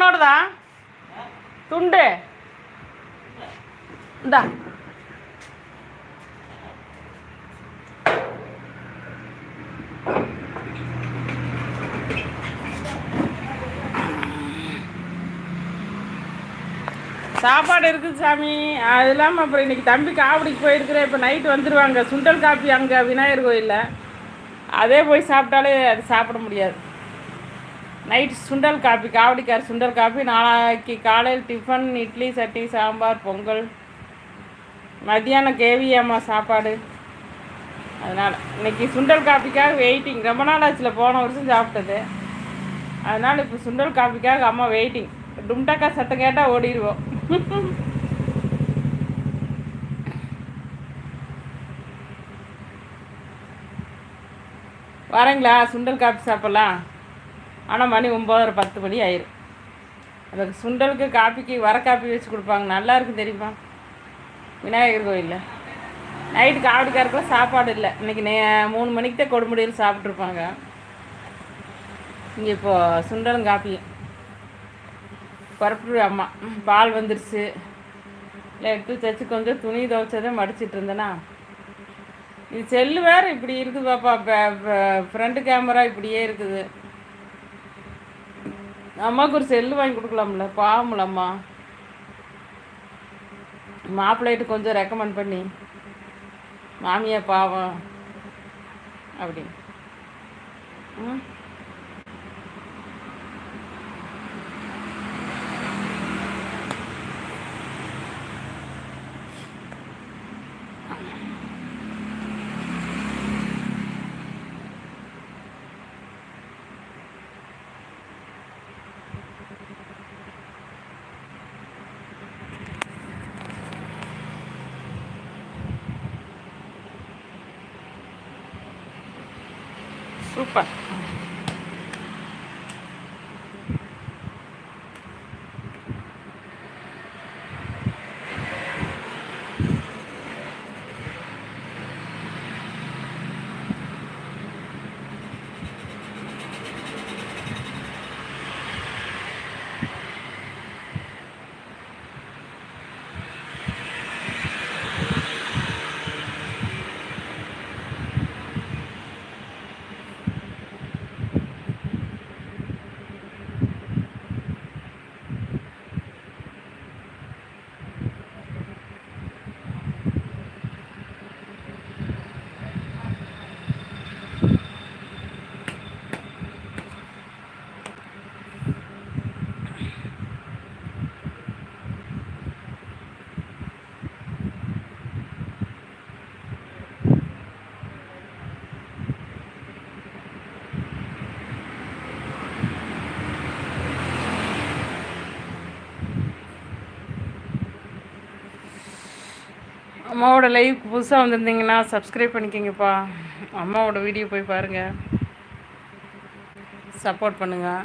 உன்னோடதா துண்டு இந்தா சாப்பாடு இருக்குது சாமி. அது இல்லாமல் அப்புறம் இன்றைக்கி தம்பி காவடிக்கு போயிருக்கிறேன். இப்போ நைட்டு வந்துடுவாங்க. சுண்டல் காப்பி அங்கே விநாயகர் கோயிலில் அதே போய் சாப்பிட்டாலே அது சாப்பிட முடியாது. நைட்டு சுண்டல் காப்பி, காவடிக்கார் சுண்டல் காப்பி. நாளைக்கு காலையில் டிஃபன் இட்லி சட்னி சாம்பார் பொங்கல். மத்தியானம் கேவியம்மா சாப்பாடு. அதனால் இன்றைக்கி சுண்டல் காப்பிக்காக வெயிட்டிங். ரொம்ப நாள் ஆச்சுல, போன வருஷம் சாப்பிட்டது. அதனால் இப்போ சுண்டல் காப்பிக்காக அம்மா வெயிட்டிங். டும்டாக்கா சத்தம் கேட்டால் ஓடிடுவோம். வரீங்களா சுண்டல் காப்பி சாப்பிட்லாம்? ஆனால் மணி 9:30 10 மணி ஆயிரும். அதுக்கு சுண்டலுக்கு காப்பிக்கு வர காப்பி வச்சு கொடுப்பாங்க. நல்லா இருக்குது தெரியுமா? விநாயகர் கோயிலில் நைட்டு காவடிக்காருக்குலாம் சாப்பாடு இல்லை. இன்றைக்கி 3 மணிக்கு தான் கொடுமுடியில் சாப்பிட்ருப்பாங்க. இங்கே இப்போது சுண்டலும் காப்பியும் பரப்பு. அம்மா பால் வந்துருச்சு. இல்லை எடுத்து தைச்சி கொஞ்சம் துணி துவைச்சதை மடிச்சிட்டு இருந்தேன்னா, இது செல்லு வேறு இப்படி இருக்குது பாப்பா. ஃப்ரண்ட் கேமரா இப்படியே இருக்குது. அம்மாவுக்கு ஒரு செல்லு வாங்கி கொடுக்கலாம்ல, பாவம்ல அம்மா. மாப்பிள்ளைட்டு கொஞ்சம் ரெக்கமெண்ட் பண்ணி, மாமியா பாவம் அப்படின்னு. ம் சூப்பர். அம்மாவோட லைவ் புதுசாக வந்திருந்தீங்கன்னா சப்ஸ்கிரைப் பண்ணிக்கிங்கப்பா. அம்மாவோட வீடியோ போய் பாருங்கள், சப்போர்ட் பண்ணுங்கள்.